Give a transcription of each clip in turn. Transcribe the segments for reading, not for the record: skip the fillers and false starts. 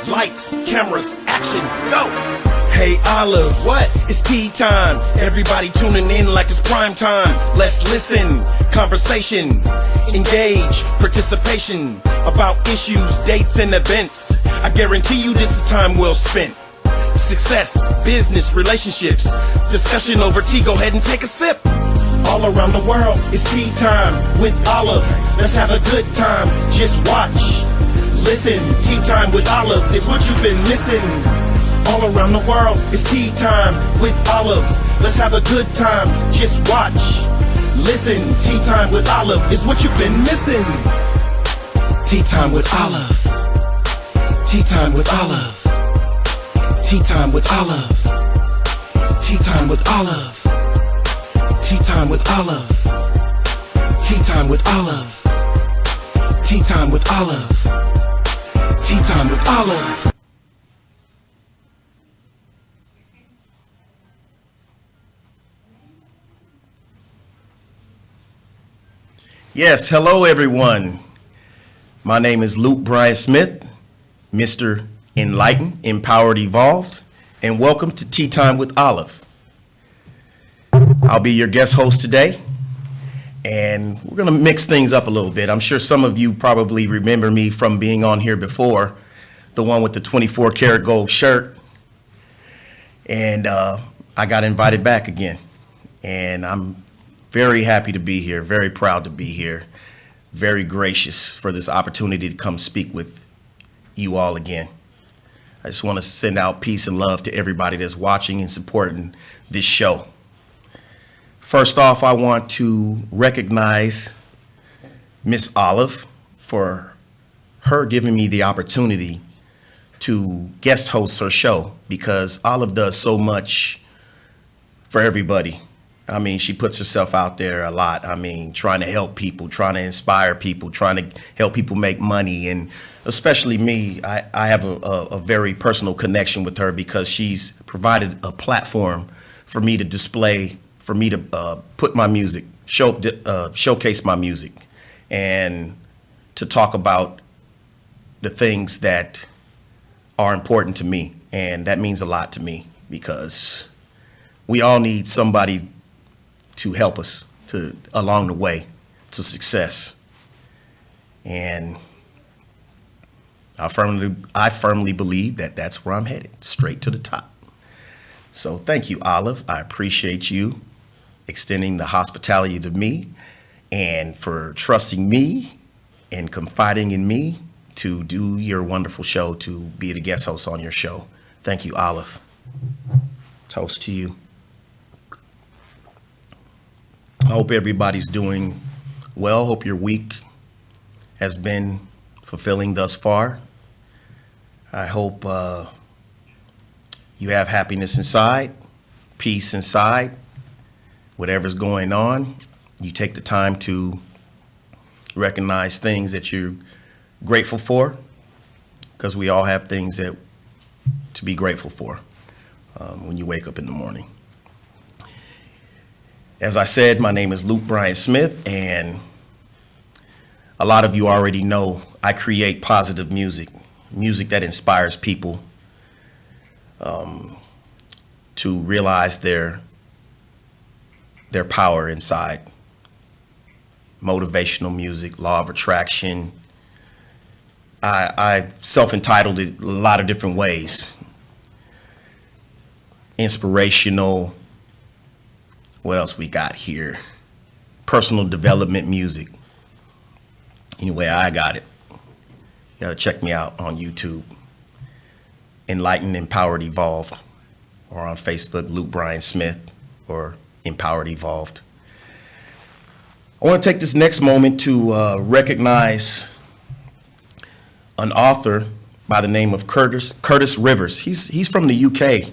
Lights, cameras, action, go! Hey Olive, what? It's tea time. Everybody tuning in like it's prime time. Let's listen, conversation, engage, participation about issues, dates, and events. I guarantee you this is time well spent. Success, business, relationships, discussion over tea. Go ahead and take a sip. All around the world, it's tea time with Olive. Let's have a good time. Just watch, listen. Tea time with Olive is what you've been missing. All around the world, it's tea time with Olive. Let's have a good time. Just watch, listen. Tea time with Olive is what you've been missing. Tea time with Olive. Tea time with Olive. Tea time with Olive. Tea time with Olive. Tea time with Olive. Tea time with Olive. Tea time with Olive. Tea time with Olive. Yes, hello everyone. My name is Loot Bryon Smith, Mr. Enlightened, Empowered, Evolved, and welcome to Tea Time with Olive. I'll be your guest host today, and we're going to mix things up a little bit. I'm sure some of you probably remember me from being on here before, the one with the 24 karat gold shirt, and I got invited back again, and I'm very happy to be here, very proud to be here, very gracious for this opportunity to come speak with you all again. I just want to send out peace and love to everybody that's watching and supporting this show. First off, I want to recognize Miss Olive for her giving me the opportunity to guest host her show, because Olive does so much for everybody. I mean, she puts herself out there a lot. I mean, trying to help people, trying to inspire people, trying to help people make money. And especially me, I have a very personal connection with her because she's provided a platform for me to display, for me to put my music, showcase my music, and to talk about the things that are important to me. And that means a lot to me because we all need somebody to help us along the way to success. And I firmly believe that that's where I'm headed, straight to the top. So thank you, Olive. I appreciate you extending the hospitality to me and for trusting me and confiding in me to do your wonderful show, to be the guest host on your show. Thank you, Olive. Toast to you. I hope everybody's doing well. Hope your week has been fulfilling thus far. I hope you have happiness inside, peace inside, whatever's going on. You take the time to recognize things that you're grateful for, because we all have things to be grateful for when you wake up in the morning. As I said, my name is Loot Bryon Smith, and a lot of you already know I create positive music that inspires people to realize their power inside. Motivational music, law of attraction. I self-entitled it a lot of different ways. Inspirational. What else we got here? Personal development music. Anyway, I got it. You gotta check me out on YouTube. Enlightened, Empowered, Evolved. Or on Facebook, Loot Bryon Smith or Empowered, Evolved. I want to take this next moment to recognize an author by the name of Curtis Rivers. He's from the UK.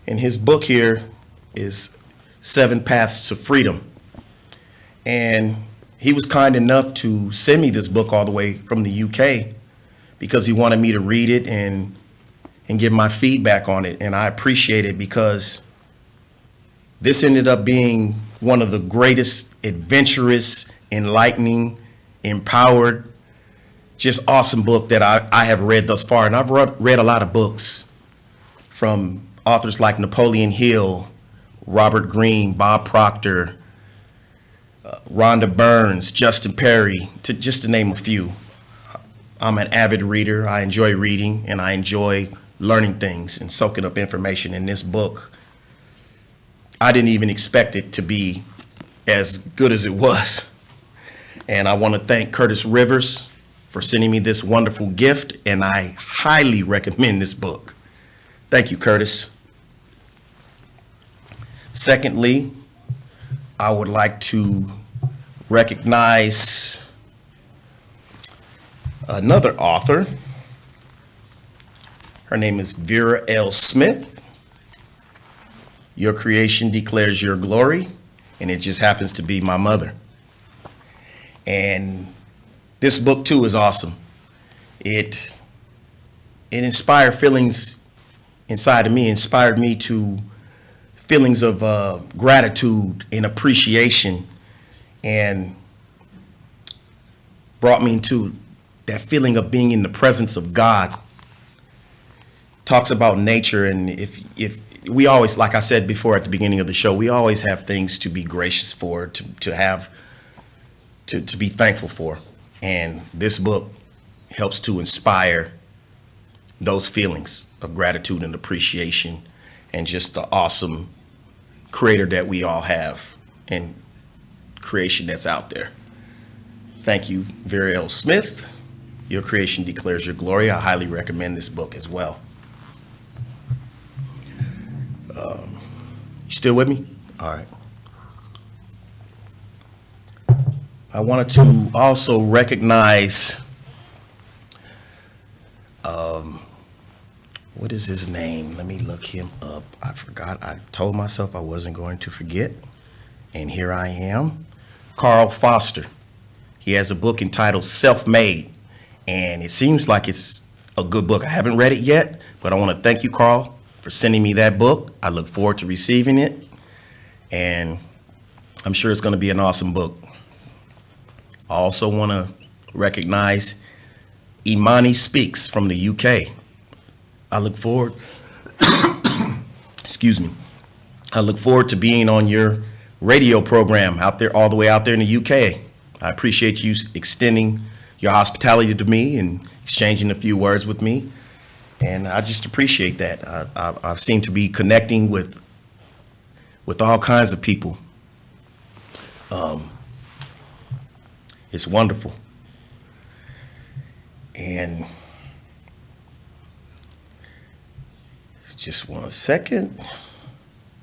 And his book here is 7 Paths to Freedom. And he was kind enough to send me this book all the way from the UK because he wanted me to read it and give my feedback on it. And I appreciate it because this ended up being one of the greatest, adventurous, enlightening, empowered, just awesome book that I have read thus far. And I've read a lot of books from authors like Napoleon Hill, Robert Greene, Bob Proctor, Rhonda Burns, Justin Perry, just to name a few. I'm an avid reader. I enjoy reading, and I enjoy learning things and soaking up information. In this book, I didn't even expect it to be as good as it was. And I want to thank Curtis Rivers for sending me this wonderful gift, and I highly recommend this book. Thank you, Curtis. Secondly, I would like to recognize another author. Her name is Vera L. Smith. Your creation declares your glory, and it just happens to be my mother. And this book too is awesome. It inspired feelings inside of me, inspired me to feelings of gratitude and appreciation, and brought me into that feeling of being in the presence of God. Talks about nature, and if we always, like I said before at the beginning of the show, we always have things to be gracious for, to be thankful for. And this book helps to inspire those feelings of gratitude and appreciation, and just the awesome creator that we all have and creation that's out there. Thank you, Vera L. Smith. Your creation declares your glory. I highly recommend this book as well. You still with me? All right. I wanted to also recognize, what is his name? Let me look him up. I forgot. I told myself I wasn't going to forget, and here I am. Carl Foster. He has a book entitled Self-Made, and it seems like it's a good book. I haven't read it yet, but I want to thank you, Carl, for sending me that book. I look forward to receiving it, and I'm sure it's going to be an awesome book. I also want to recognize Imani Speaks from the UK. I look forward, excuse me, I look forward to being on your radio program out there, all the way out there in the UK. I appreciate you extending your hospitality to me and exchanging a few words with me. And I just appreciate that. I seem to be connecting with all kinds of people. It's wonderful. And just 1 second.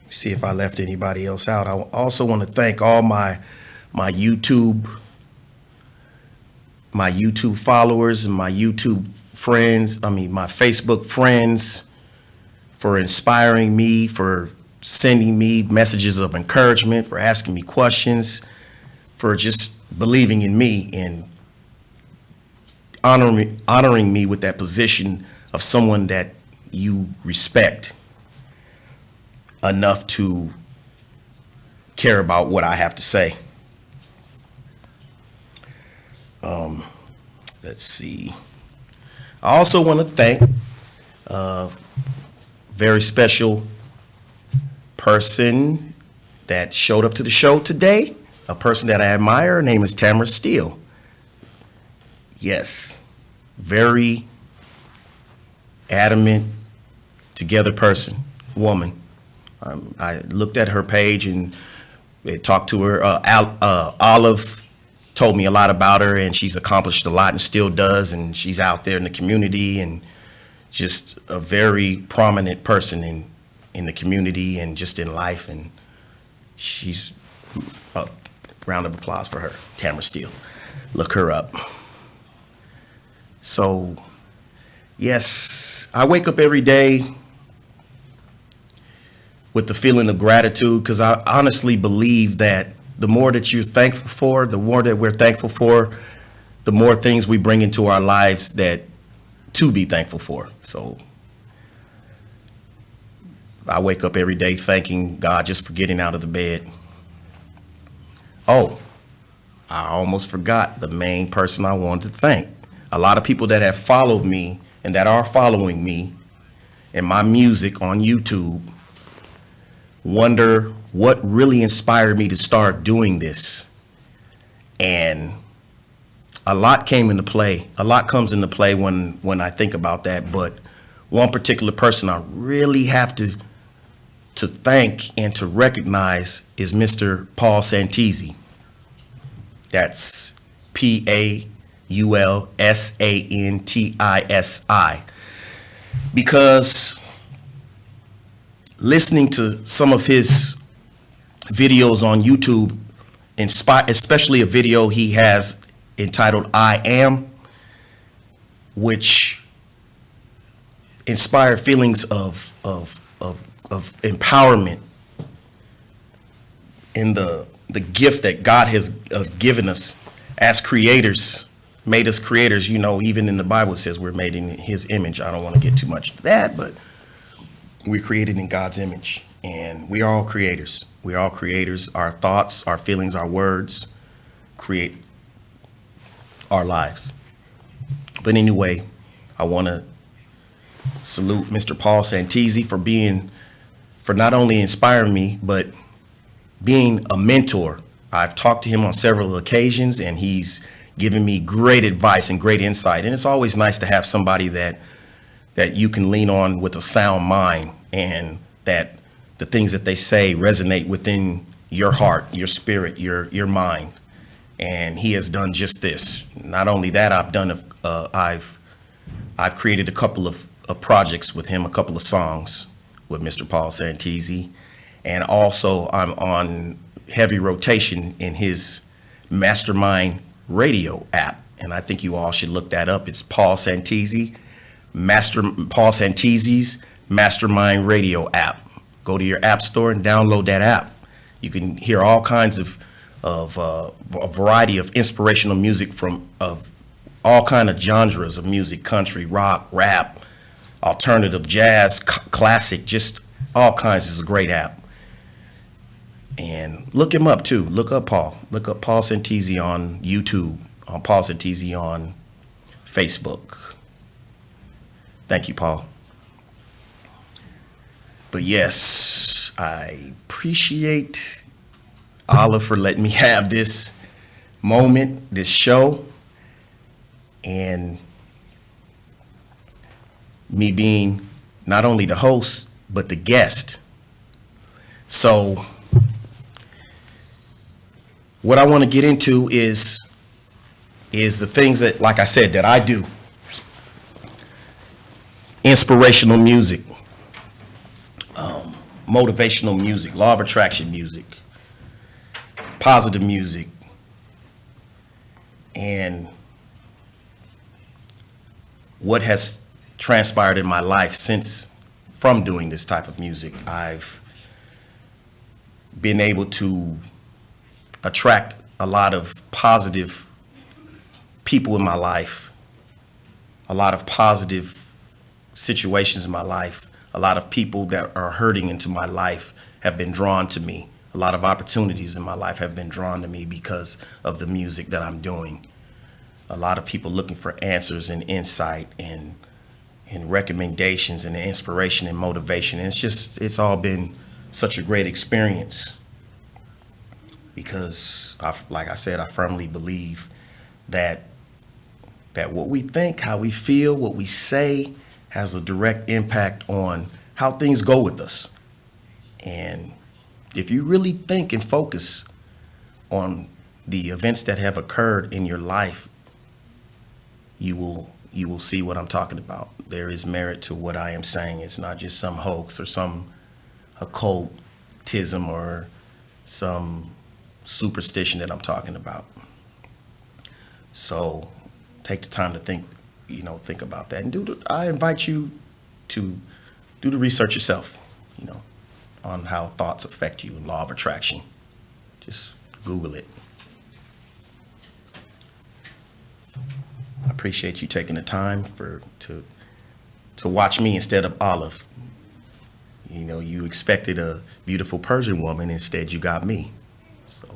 See if I left anybody else out. I also want to thank all my YouTube followers and my YouTube friends, my Facebook friends, for inspiring me, for sending me messages of encouragement, for asking me questions, for just believing in me and honoring me with that position of someone that you respect enough to care about what I have to say. Let's see. I also want to thank a very special person that showed up to the show today, a person that I admire. Her name is Tamara Steele. Yes, very adamant, together person, woman. I looked at her page and talked to her. Olive told me a lot about her, and she's accomplished a lot and still does, and she's out there in the community and just a very prominent person in the community and just in life. And she's a round of applause for her, Tamara Steele. Look her up. So, yes, I wake up every day with the feeling of gratitude, because I honestly believe that the more that you're thankful for, the more that we're thankful for, the more things we bring into our lives that to be thankful for. So I wake up every day thanking God just for getting out of the bed. Oh, I almost forgot the main person I wanted to thank. a lot of people that have followed me and that are following me and my music on YouTube wonder what really inspired me to start doing this. And a lot came into play. A lot comes into play when I think about that. But one particular person I really have to thank and to recognize is Mr. Paul Santisi. That's PAULSANTISI. Because listening to some of his videos on YouTube, especially a video he has entitled I Am, which inspired feelings of empowerment in the gift that God has given us as creators, made us creators. You know, even in the Bible it says we're made in his image. I don't want to get too much into that, but we're created in God's image, and we are all creators. We are all creators. Our thoughts, our feelings, our words create our lives. But anyway, I want to salute Mr. Paul Santisi for not only inspiring me, but being a mentor. I've talked to him on several occasions, and he's given me great advice and great insight. And it's always nice to have somebody that you can lean on with a sound mind, and that the things that they say resonate within your heart, your spirit, your mind. And he has done just this. Not only that, I've created a couple of projects with him, a couple of songs with Mr. Paul Santisi, and also I'm on heavy rotation in his Mastermind Radio app, and I think you all should look that up. It's Paul Santisi's Mastermind Radio app. Go to your app store and download that app. You can hear all kinds of a variety of inspirational music of all kind of genres of music: country, rock, rap, alternative, jazz, classic, just all kinds. It's a great app. And look him up too. Look up Paul Santisi on YouTube, on Paul Santisi on Facebook. Thank you, Paul. But yes, I appreciate Olive for letting me have this moment, this show, and me being not only the host, but the guest. So what I want to get into is the things that, like I said, that I do. Inspirational music, motivational music, law of attraction music, positive music, and what has transpired in my life from doing this type of music. I've been able to attract a lot of positive people in my life, a lot of positive situations in my life. A lot of people that are hurting into my life have been drawn to me. A lot of opportunities in my life have been drawn to me because of the music that I'm doing. A lot of people looking for answers and insight and recommendations and inspiration and motivation. And it's all been such a great experience, because like I said, I firmly believe that what we think, how we feel, what we say has a direct impact on how things go with us. And if you really think and focus on the events that have occurred in your life, you will see what I'm talking about. There is merit to what I am saying. It's not just some hoax or some occultism or some superstition that I'm talking about. So take the time to think about that, and I invite you to do the research yourself, on how thoughts affect you and law of attraction. Just Google it. I appreciate you taking the time to watch me instead of Olive. You expected a beautiful Persian woman, instead you got me. So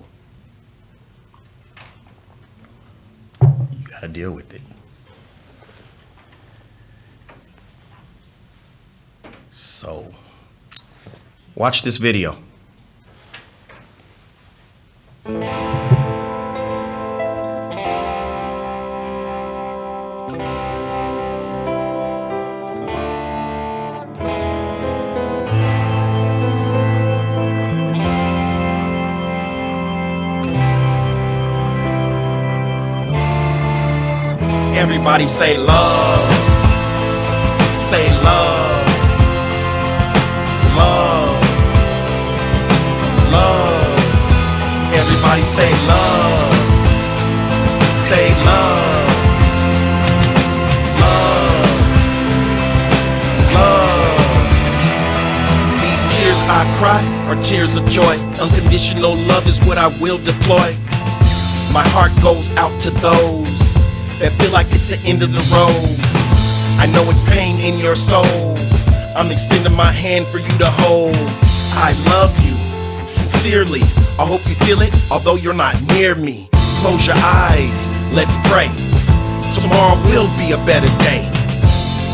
you got to deal with it. So, watch this video. Everybody say love, say love, love, love. Everybody say love, say love, love, love. These tears I cry are tears of joy. Unconditional love is what I will deploy. My heart goes out to those that feel like it's the end of the road. I know it's pain in your soul. I'm extending my hand for you to hold. I love you, sincerely. I hope you feel it, although you're not near me. Close your eyes, let's pray. Tomorrow will be a better day.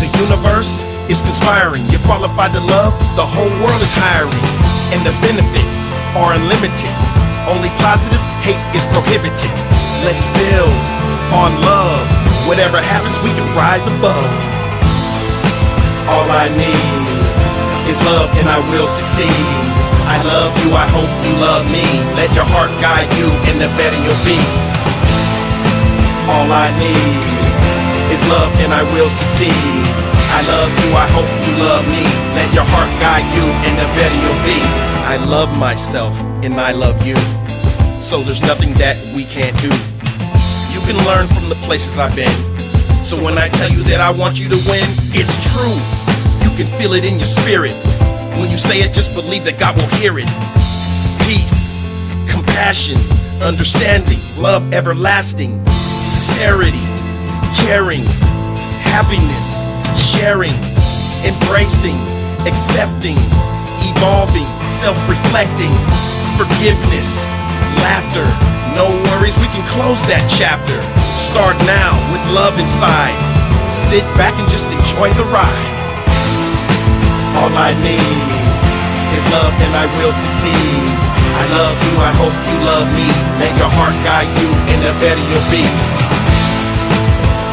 The universe is conspiring. You're qualified to love, the whole world is hiring. And the benefits are unlimited. Only positive, hate is prohibited. Let's build on love. Whatever happens, we can rise above. All I need is love and I will succeed. I love you, I hope you love me. Let your heart guide you and the better you'll be. All I need is love and I will succeed. I love you, I hope you love me. Let your heart guide you and the better you'll be. I love myself and I love you. So there's nothing that we can't do. You can learn from the places I've been. So when I tell you that I want you to win, it's true. You can feel it in your spirit. When you say it, just believe that God will hear it. Peace, compassion, understanding, love everlasting, sincerity, caring, happiness, sharing, embracing, accepting, evolving, self-reflecting, forgiveness, laughter, no worries, we can close that chapter. Start now with love inside. Sit back and just enjoy the ride. All I need is love and I will succeed. I love you, I hope you love me. Let your heart guide you and the better you'll be.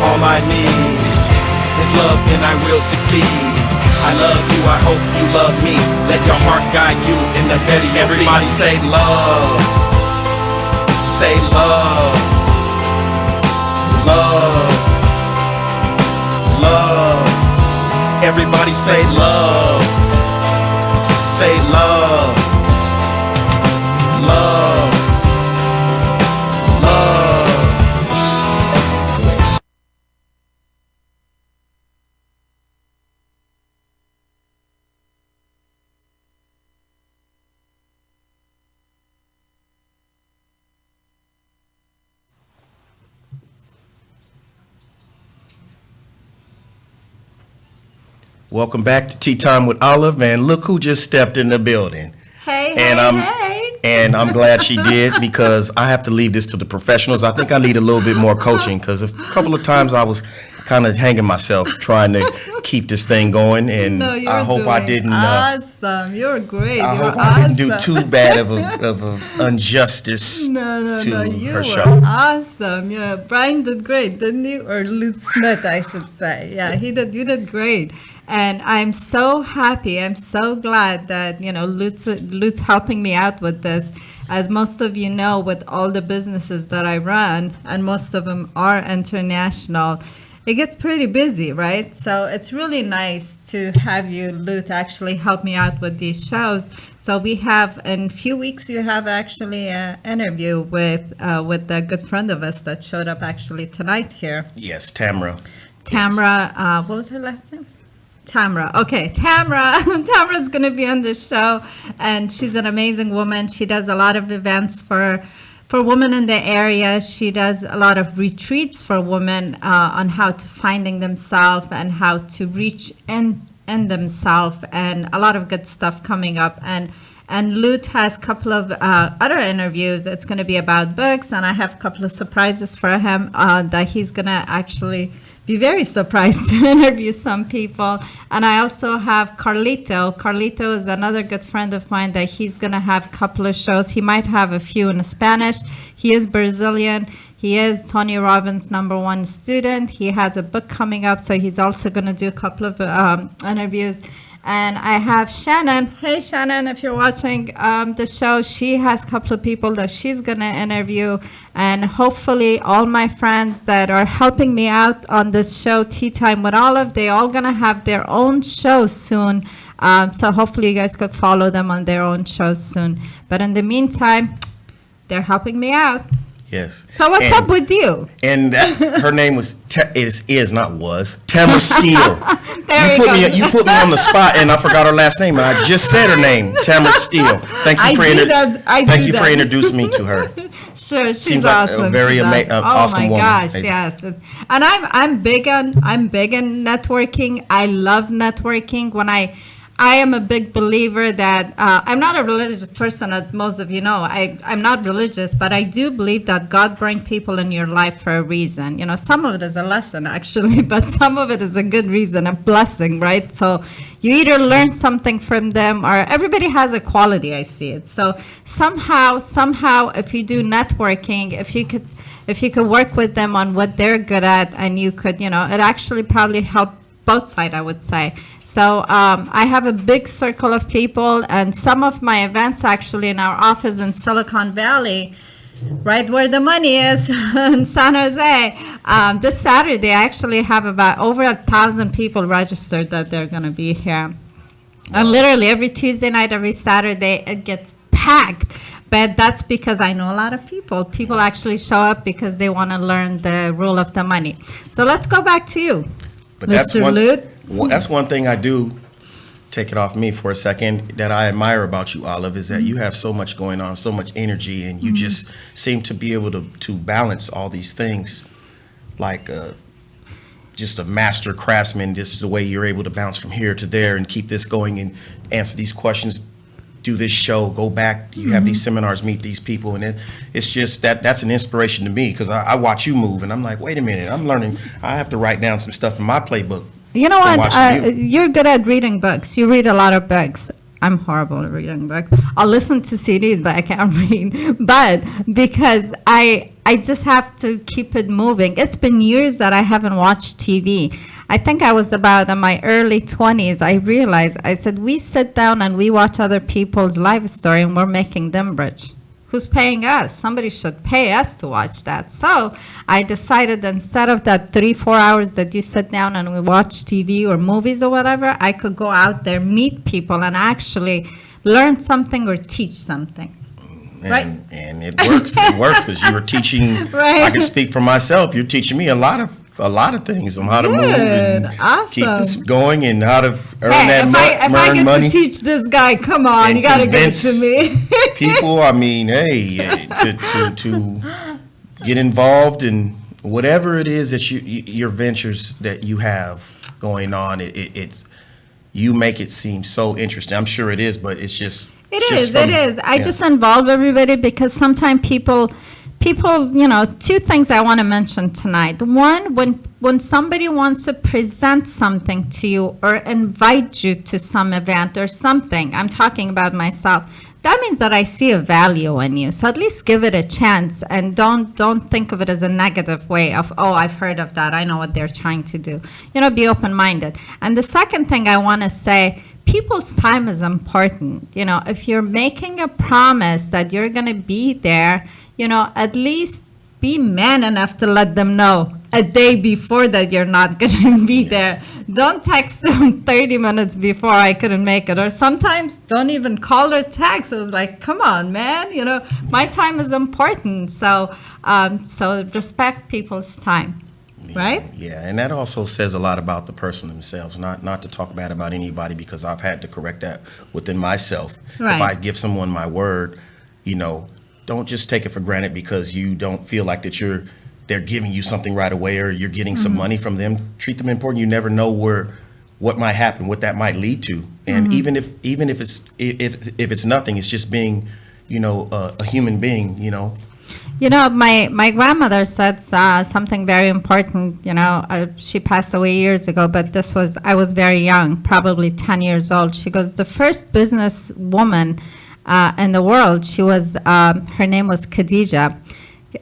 All I need is love and I will succeed. I love you, I hope you love me. Let your heart guide you and the better you'll be. Everybody say love. Say love, love, love. Everybody say love, say love, love, love. Welcome back to Tea Time with Olive, and look who just stepped in the building. Hey, And I'm glad she did, because I have to leave this to the professionals. I think I need a little bit more coaching, because a couple of times I was kind of hanging myself trying to keep this thing going, and I hope I didn't. Awesome, you're great. I hope I didn't do too bad of a injustice to you her were show. awesome. Yeah, Bryon did great, didn't you? Or Lute Smith, I should say. Yeah, he did. You did great. And I'm so happy. I'm so glad that, Lute's helping me out with this. As most of you know, with all the businesses that I run, and most of them are international, it gets pretty busy, right? So it's really nice to have you, Lute, actually help me out with these shows. So we have, in a few weeks, you have actually an interview with a good friend of us that showed up actually tonight here. Yes, Tamra. Tamra, what was her last name? Tamra. Okay, Tamra's going to be on the show, and she's an amazing woman. She does a lot of events for women in the area. She does a lot of retreats for women on how to finding themselves and how to reach in themselves, and a lot of good stuff coming up. And Lute has a couple of other interviews. It's going to be about books, and I have a couple of surprises for him that he's going to actually be very surprised to interview some people. And I also have Carlito. Carlito is another good friend of mine that he's going to have a couple of shows. He might have a few in Spanish. He is Brazilian. He is Tony Robbins' #1 student. He has a book coming up, so he's also going to do a couple of interviews. And I have Shannon. Hey, Shannon, if you're watching the show, she has a couple of people that she's going to interview. And hopefully all my friends that are helping me out on this show, Tea Time with Olive, they all going to have their own shows soon. So hopefully you guys could follow them on their own shows soon. But in the meantime, they're helping me out. Yes. So what's up with you? And her name was Tamara Steele. There you go. You put me on the spot, and I forgot her last name, and I just said her name, Tamara Steele. Thank you for introducing me to her. Sure, she's Seems like awesome. a very awesome woman. Oh my gosh, Amazing. yes. And I'm big in networking. I love networking. I am a big believer that I'm not a religious person, as most of you know. I'm not religious, but I do believe that God brings people in your life for a reason. You know, some of it is a lesson, actually, but some of it is a good reason, a blessing, right? So you either learn something from them, or everybody has a quality, I see it. So somehow, if you do networking, if you could work with them on what they're good at, and you could, it actually probably help both sides, I would say. So I have a big circle of people, and some of my events actually in our office in Silicon Valley, right where the money is, in San Jose. This Saturday, I actually have about over 1,000 people registered that they're going to be here. And literally every Tuesday night, every Saturday, it gets packed. But that's because I know a lot of people. People actually show up because they want to learn the rule of the money. So let's go back to you, But Mr. Loot. That's one thing I do, take it off me for a second, that I admire about you, Olive, is that you have so much going on, so much energy, and you just seem to be able to balance all these things like just a master craftsman, just the way you're able to bounce from here to there and keep this going and answer these questions, do this show, go back, you have these seminars, meet these people, and it's just that's an inspiration to me, because I watch you move, and I'm like, wait a minute, I'm learning, I have to write down some stuff in my playbook. You know from what? watching you. You're good at reading books. You read a lot of books. I'm horrible at reading books. I'll listen to CDs, but I can't read. But because I just have to keep it moving. It's been years that I haven't watched TV. I think I was about in my early 20s. I realized, I said, we sit down and we watch other people's life story and we're making them rich. Who's paying us? Somebody should pay us to watch that. So I decided, instead of that 3-4 hours that you sit down and we watch TV or movies or whatever, I could go out there, meet people, and actually learn something or teach something. Right? And it works. It works, because you were teaching. Right. I can speak for myself. You're teaching me a lot of things on how to move and keep this going, and how to earn if I get money. to teach this guy, come on, And you got to give it convince to me. people, I mean, hey, to get involved in whatever it is that your ventures that you have going on, it's you make it seem so interesting. I'm sure it is, but it's just It is. I just involve everybody, because sometimes people, two things I want to mention tonight. One, when somebody wants to present something to you or invite you to some event or something, I'm talking about myself, that means that I see a value in you. So at least give it a chance, and don't think of it as a negative way of, oh, I've heard of that, I know what they're trying to do. Be open-minded. And the second thing I want to say, people's time is important. If you're making a promise that you're going to be there, at least be man enough to let them know a day before that you're not going to be there. Don't text them 30 minutes before, I couldn't make it. Or sometimes don't even call or text. It was like, come on, man, my time is important. So respect people's time. Right? Yeah, and that also says a lot about the person themselves. Not to talk bad about anybody, because I've had to correct that within myself. Right. If I give someone my word, don't just take it for granted because you don't feel like that they're giving you something right away, or you're getting some money from them. Treat them important. You never know what might happen, what that might lead to. And even if it's nothing, it's just being, a human being. My grandmother said something very important. She passed away years ago, but I was very young, probably 10 years old. She goes, the first business woman in the world, her name was Khadija.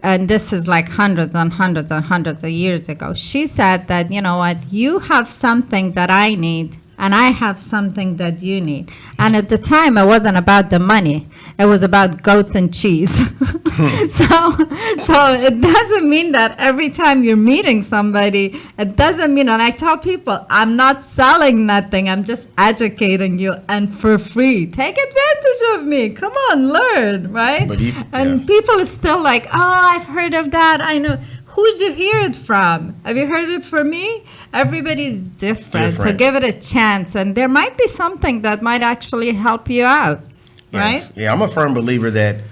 And this is like hundreds and hundreds and hundreds of years ago. She said that, you know what, you have something that I need, and I have something that you need. And at the time, it wasn't about the money. It was about goat and cheese. So it doesn't mean that every time you're meeting somebody, it doesn't mean, and I tell people, I'm not selling nothing. I'm just educating you, and for free. Take advantage of me. Come on, learn, right? People are still like, oh, I've heard of that. I know. Who'd you hear it from? Have you heard it from me? Everybody's different. So give it a chance. And there might be something that might actually help you out, right? Yes. Yeah, I'm a firm believer that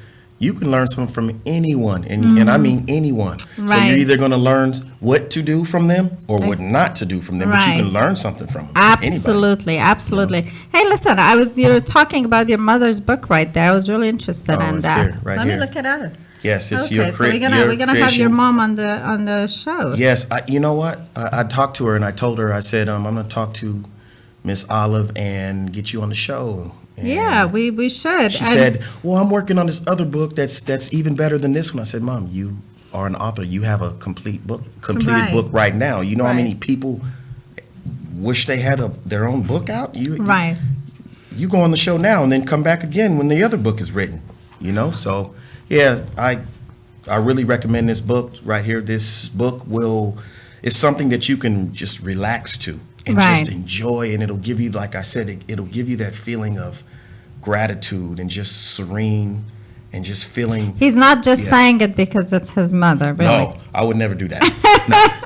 you can learn something from anyone, and I mean anyone. Right. So you're either going to learn what to do from them or what not to do from them, but you can learn something from them. Absolutely, absolutely. Hey, listen, you were talking about your mother's book right there. I was really interested in that. Here, Let me look it up. Yes, it's okay, so we're gonna have your mom on the show. Yes, you know what? I talked to her and I told her, I said, I'm gonna talk to Miss Olive and get you on the show. And yeah, we should. She said, well, I'm working on this other book that's even better than this one. I said, Mom, you are an author. You have a completed book right now. You know how many people wish they had their own book out? You go on the show now and then come back again when the other book is written. So. Yeah, I really recommend this book right here. This book is something that you can just relax to and just enjoy, and it'll give you, like I said, it'll give you that feeling of gratitude and just serene and just feeling. He's not just saying it because it's his mother, really. No, I would never do that.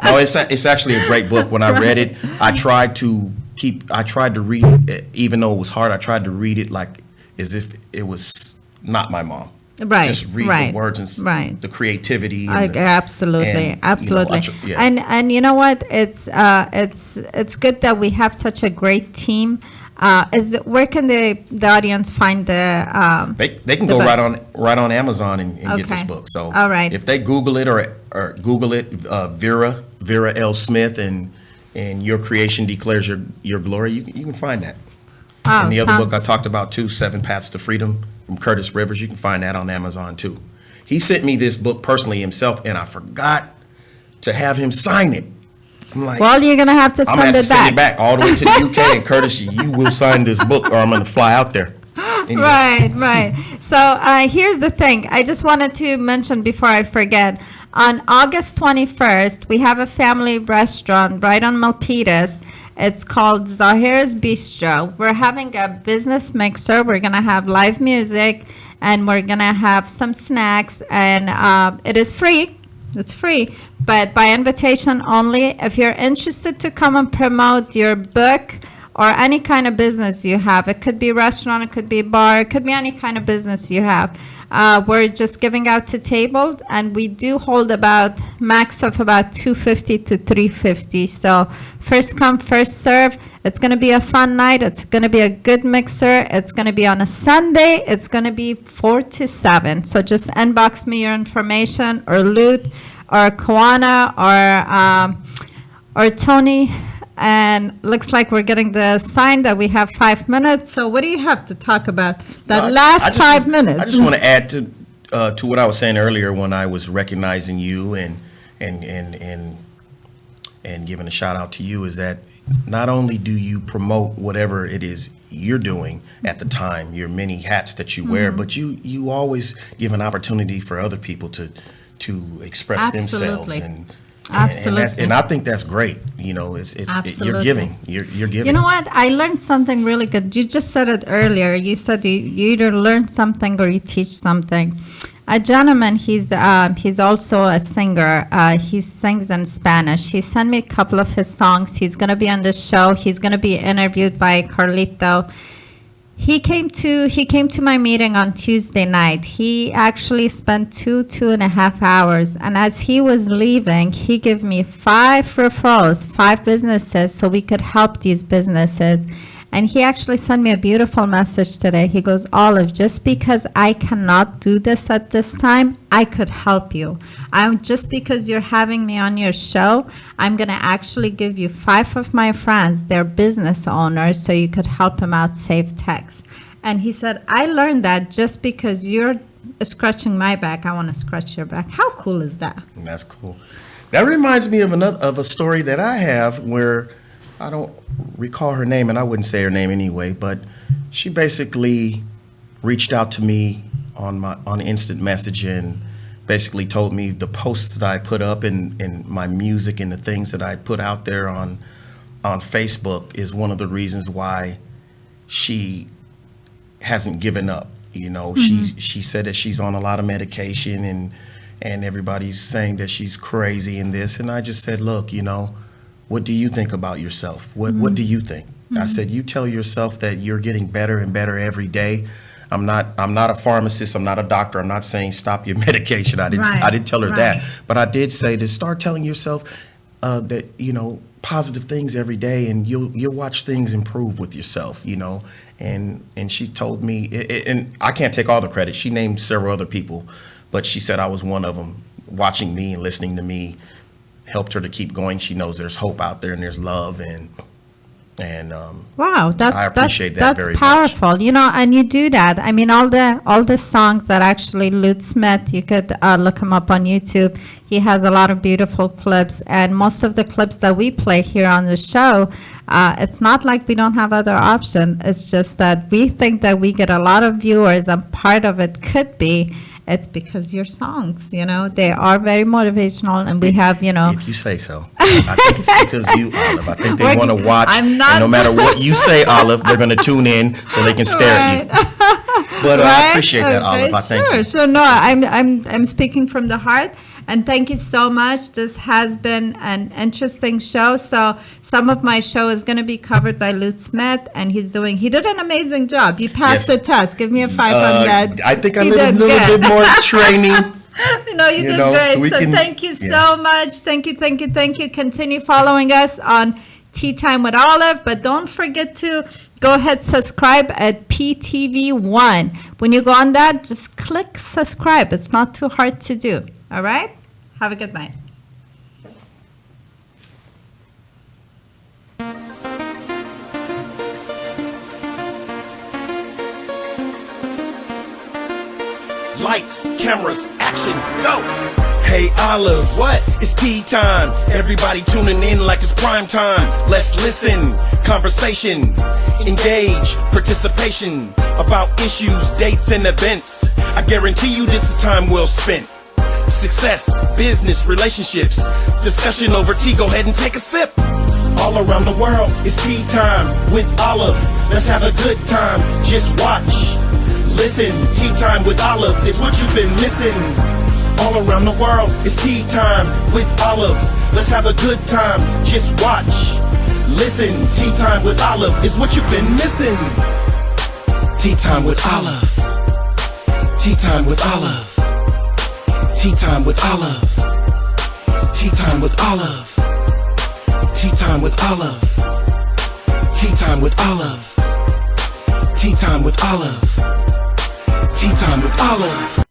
No, it's actually a great book. When I read it, I tried to read it, even though it was hard. I tried to read it like as if it was not my mom. Right. Just read the words and the creativity. Absolutely. And you know what? It's good that we have such a great team. Where can the audience find the? They can go right on Amazon and get this book. So all right. If they Google it or Google it, Vera L. Smith and Your Creation Declares Your Glory, you can find that. And the other book I talked about too, 7 Paths to Freedom from Curtis Rivers, you can find that on Amazon too. He sent me this book personally himself, and I forgot to have him sign it. I'm like, well, you're gonna have to send it back. Send it back all the way to the UK, and Curtis, you will sign this book, or I'm gonna fly out there. Anyway. Right. So here's the thing. I just wanted to mention before I forget. On August 21st, we have a family restaurant right on Milpitas. It's called Zahir's Bistro. We're having a business mixer. We're going to have live music, and we're going to have some snacks, and it is free. It's free, but by invitation only. If you're interested to come and promote your book or any kind of business you have, it could be a restaurant, it could be a bar, it could be any kind of business you have. We're just giving out to tables, and we do hold about max of about 250 to 350. So first come, first serve. It's going to be a fun night. It's going to be a good mixer. It's going to be on a Sunday. It's going to be 4 to 7. So just inbox me your information, or Loot, or Kawana, or Tony. And looks like we're getting the sign that we have 5 minutes. So what do you have to talk about last 5 minutes? I just want to add to what I was saying earlier when I was recognizing you and giving a shout out to you, is that not only do you promote whatever it is you're doing at the time, your many hats that you wear, but you always give an opportunity for other people to express themselves Absolutely. And I think that's great. You're giving. You're giving. You know what? I learned something really good. You just said it earlier. You said you either learn something or you teach something. A gentleman, he's also a singer. He sings in Spanish. He sent me a couple of his songs. He's going to be on the show. He's going to be interviewed by Carlito. He came to my meeting on Tuesday night. He actually spent 2.5 hours. And as he was leaving, he gave me 5 referrals, 5 businesses, so we could help these businesses. And he actually sent me a beautiful message today. He goes, Olive, just because I cannot do this at this time, I could help you. Just because you're having me on your show, I'm going to actually give you 5 of my friends. They're business owners, so you could help them out save tax. And he said, I learned that just because you're scratching my back, I want to scratch your back. How cool is that? That's cool. That reminds me of a story that I have where I don't recall her name, and I wouldn't say her name anyway, but she basically reached out to me on instant message and basically told me the posts that I put up and my music and the things that I put out there on Facebook is one of the reasons why she hasn't given up. She said that she's on a lot of medication and everybody's saying that she's crazy and this. And I just said, look, what do you think about yourself? What do you think? I said, you tell yourself that you're getting better and better every day. I'm not a pharmacist. I'm not a doctor. I'm not saying stop your medication. I didn't tell her that. But I did say to start telling yourself that, positive things every day, and you'll watch things improve with yourself, And she told me, and I can't take all the credit. She named several other people, but she said I was one of them. Watching me and listening to me helped her to keep going. She knows there's hope out there and there's love, and wow, I appreciate that very powerful. much. And you do that. I mean, all the songs that actually Loot Smith, you could look him up on YouTube. He has a lot of beautiful clips, and most of the clips that we play here on the show, it's not like we don't have other options. It's just that we think that we get a lot of viewers, and part of it could be it's because your songs, they are very motivational, and we have, If you say so. I think it's because you, Olive. I think they want to watch, and no matter what you say, Olive, they're going to tune in so they can stare at you. But I appreciate that, Olive. I thank you. Sure. No, I'm speaking from the heart, and thank you so much. This has been an interesting show. So some of my show is going to be covered by Loot Smith, and he did an amazing job. You passed the test. Give me a 5 on that. I think I need a little bit more training. You did great. So thank you so much. Thank you. Continue following us on Tea Time with Olive, but don't forget to go ahead, subscribe at PTV1. When you go on that, just click subscribe. It's not too hard to do. All right? Have a good night. Lights, cameras, action, go! Hey Olive, what? It's tea time. Everybody tuning in like it's prime time. Let's listen, conversation, engage, participation about issues, dates, and events. I guarantee you this is time well spent. Success, business, relationships, discussion over tea. Go ahead and take a sip. All around the world, it's tea time with Olive. Let's have a good time. Just watch. Listen, tea time with Olive is what you've been missing. All around the world, it's tea time with Olive. Let's have a good time, just watch. Listen, tea time with Olive is what you've been missing. Tea time with Olive. Tea time with Olive. Tea time with Olive. Tea time with Olive. Tea time with Olive. Tea time with Olive. Tea time with Olive. Tea time with Olive.